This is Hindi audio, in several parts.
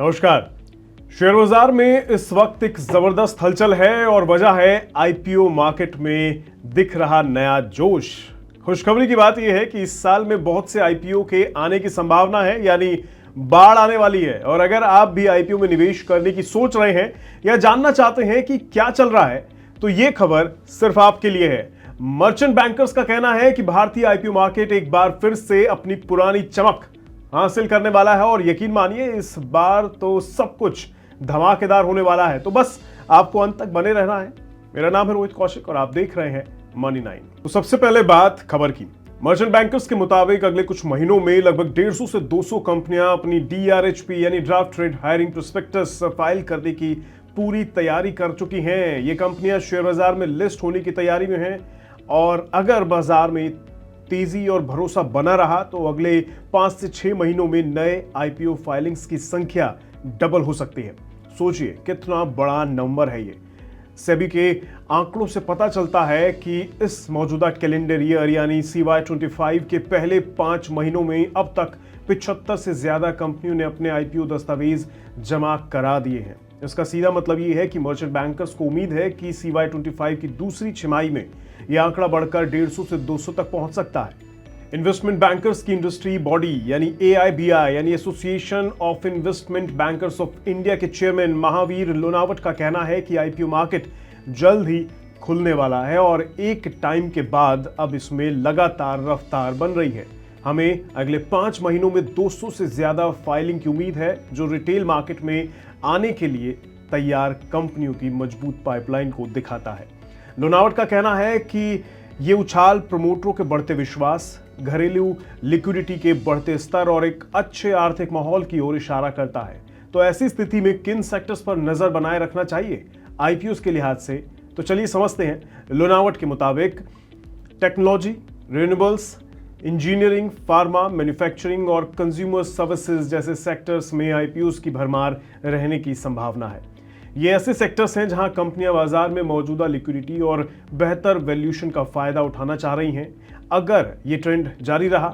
नमस्कार। शेयर बाजार में इस वक्त एक जबरदस्त हलचल है और वजह है आईपीओ मार्केट में दिख रहा नया जोश। खुशखबरी की बात यह है कि इस साल में बहुत से आईपीओ के आने की संभावना है, यानी बाढ़ आने वाली है। और अगर आप भी आईपीओ में निवेश करने की सोच रहे हैं या जानना चाहते हैं कि क्या चल रहा है, तो यह खबर सिर्फ आपके लिए है। मर्चेंट बैंकर्स का कहना है कि भारतीय आईपीओ मार्केट एक बार फिर से अपनी पुरानी चमक हासिल करने वाला है और यकीन मानिए इस बार तो सब कुछ धमाकेदार होने वाला है। तो बस आपको अंत तक बने रहना है। मेरा नाम है रोहित कौशिक और आप देख रहे हैं मनी 9। तो सबसे पहले बात खबर की। मर्चेंट बैंकर्स के मुताबिक अगले कुछ महीनों में लगभग 150 से 200 कंपनियां अपनी डीआरएचपी यानी draft trade hiring prospectus file करने की पूरी तैयारी कर चुकी हैं। ये कंपनियां शेयर बाजार में लिस्ट होने की तैयारी में हैं और अगर बाजार में तेजी और भरोसा बना रहा तो अगले 5 से 6 महीनों में नए आईपीओ फाइलिंग्स की संख्या डबल हो सकती है। सोचिए कितना बड़ा नंबर है ये। सेबी के आंकड़ों से पता चलता है कि इस मौजूदा कैलेंडर ईयर यानी CY25 के पहले 5 महीनों में अब तक 75 से ज्यादा कंपनियों ने अपने आईपीओ दस्तावेज जमा करा दिए हैं। इसका सीधा मतलब ये है कि मर्चेंट बैंकर्स को उम्मीद है कि CY25 की दूसरी छमाही में यह आंकड़ा बढ़कर 150 से 200 तक पहुंच सकता है। इन्वेस्टमेंट बैंकर्स की इंडस्ट्री बॉडी यानी AIBI यानी association of investment bankers of India के चेयरमैन महावीर लोनावट का कहना है कि आईपीओ मार्केट जल्द ही खुलने वाला है और एक टाइम के बाद अब इसमें लगातार रफ्तार बन रही है। हमें अगले 5 महीनों में 200 से ज्यादा फाइलिंग की उम्मीद है, जो रिटेल मार्केट में आने के लिए तैयार कंपनियों की मजबूत पाइपलाइन को दिखाता है। लोनावट का कहना है कि ये उछाल प्रमोटरों के बढ़ते विश्वास, घरेलू लिक्विडिटी के बढ़ते स्तर और एक अच्छे आर्थिक माहौल की ओर इशारा करता है। तो ऐसी स्थिति में किन सेक्टर्स पर नजर बनाए रखना चाहिए आईपीओ के लिहाज से, तो चलिए समझते हैं। लोनावट के मुताबिक technology, renewables, engineering, pharma, manufacturing और कंज्यूमर सर्विसेज जैसे सेक्टर्स में आईपीओ की भरमार रहने की संभावना है। ये ऐसे सेक्टर्स हैं जहां कंपनियां बाजार में मौजूदा लिक्विडिटी और बेहतर वैल्यूएशन का फायदा उठाना चाह रही हैं। अगर ये ट्रेंड जारी रहा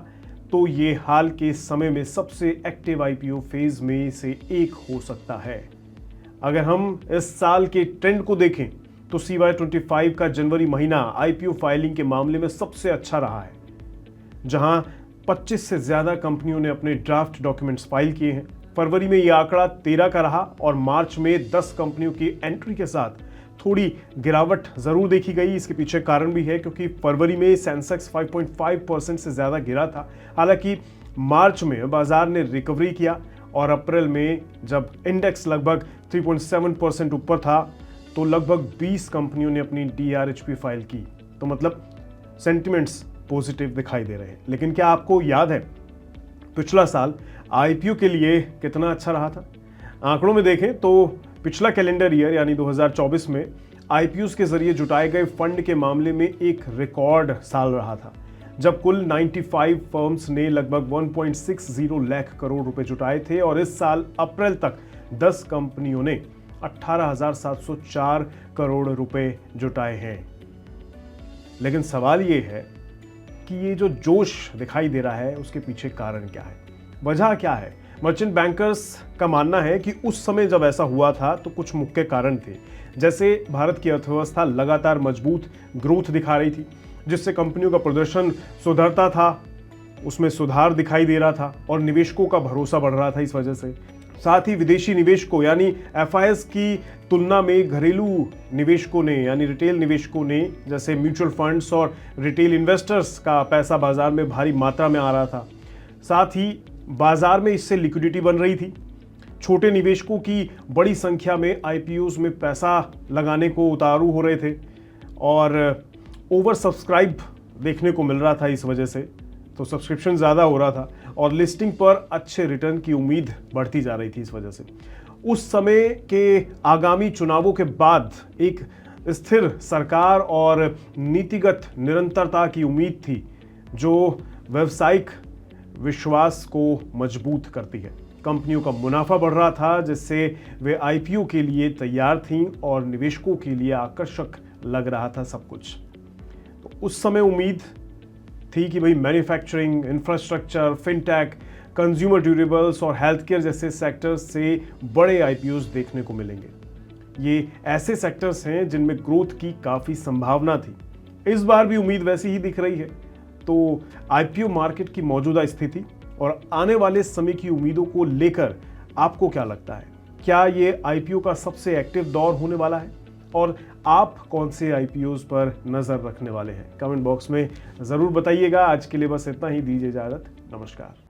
तो ये हाल के समय में सबसे एक्टिव आईपीओ फेज में से एक हो सकता है। अगर हम इस साल के ट्रेंड को देखें तो CY25 का जनवरी महीना आईपीओ फाइलिंग के मामले में सबसे अच्छा रहा है, जहां 25 से ज्यादा कंपनियों ने अपने ड्राफ्ट डॉक्यूमेंट्स फाइल किए हैं। फरवरी में यह आंकड़ा 13 का रहा और मार्च में 10 कंपनियों की एंट्री के साथ थोड़ी गिरावट जरूर देखी गई। इसके पीछे कारण भी है क्योंकि फरवरी में सेंसेक्स 5.5% से ज्यादा गिरा था। हालांकि मार्च में बाजार ने रिकवरी किया और अप्रैल में जब इंडेक्स लगभग 3.7% ऊपर था तो लगभग 20 कंपनियों ने अपनी DRHP फाइल की। तो मतलब सेंटिमेंट्स पॉजिटिव दिखाई दे रहे हैं। लेकिन क्या आपको याद है पिछला साल आईपीओ के लिए कितना अच्छा रहा था? आंकड़ों में देखें तो पिछला कैलेंडर ईयर यानी 2024 में आईपीओ के जरिए जुटाए गए फंड के मामले में एक रिकॉर्ड साल रहा था, जब कुल 95 फर्म्स ने लगभग 1.60 लाख करोड़ रुपए जुटाए थे। और इस साल अप्रैल तक 10 कंपनियों ने 18,704 करोड़ रुपए जुटाए हैं। लेकिन सवाल ये है कि ये जो जोश दिखाई दे रहा है उसके पीछे कारण क्या है, वजह क्या है? मर्चेंट बैंकर्स का मानना है कि उस समय जब ऐसा हुआ था तो कुछ मुख्य कारण थे। जैसे भारत की अर्थव्यवस्था लगातार मजबूत ग्रोथ दिखा रही थी, जिससे कंपनियों का प्रदर्शन सुधरता था, उसमें सुधार दिखाई दे रहा था और निवेशकों का भरोसा बढ़ रहा था। इस वजह से साथ ही विदेशी निवेशकों यानी FIs की तुलना में घरेलू निवेशकों ने यानी रिटेल निवेशकों ने, जैसे म्यूचुअल फंड्स और रिटेल इन्वेस्टर्स का पैसा बाजार में भारी मात्रा में आ रहा था। साथ ही बाजार में इससे लिक्विडिटी बन रही थी। छोटे निवेशकों की बड़ी संख्या में आईपीओज में पैसा लगाने को उतारू हो रहे थे और ओवर सब्सक्राइब देखने को मिल रहा था। इस वजह से तो सब्सक्रिप्शन ज़्यादा हो रहा था और लिस्टिंग पर अच्छे रिटर्न की उम्मीद बढ़ती जा रही थी। इस वजह से उस समय के आगामी चुनावों के बाद एक स्थिर सरकार और नीतिगत निरंतरता की उम्मीद थी, जो व्यावसायिक विश्वास को मजबूत करती है। कंपनियों का मुनाफा बढ़ रहा था, जिससे वे आईपीओ के लिए तैयार थीं और निवेशकों के लिए आकर्षक लग रहा था सब कुछ। तो उस समय उम्मीद थी कि भाई manufacturing, infrastructure, fintech, consumer durables और हेल्थ केयर जैसे सेक्टर्स से बड़े आईपीओज देखने को मिलेंगे। ये ऐसे सेक्टर्स हैं जिनमें ग्रोथ की काफ़ी संभावना थी। इस बार भी उम्मीद वैसी ही दिख रही है। तो आईपीओ मार्केट की मौजूदा स्थिति और आने वाले समय की उम्मीदों को लेकर आपको क्या लगता है? क्या ये आईपीओ का सबसे एक्टिव दौर होने वाला है? और आप कौन से आईपीओज पर नजर रखने वाले हैं? कमेंट बॉक्स में जरूर बताइएगा। आज के लिए बस इतना ही। दीजिए इजाजत। नमस्कार।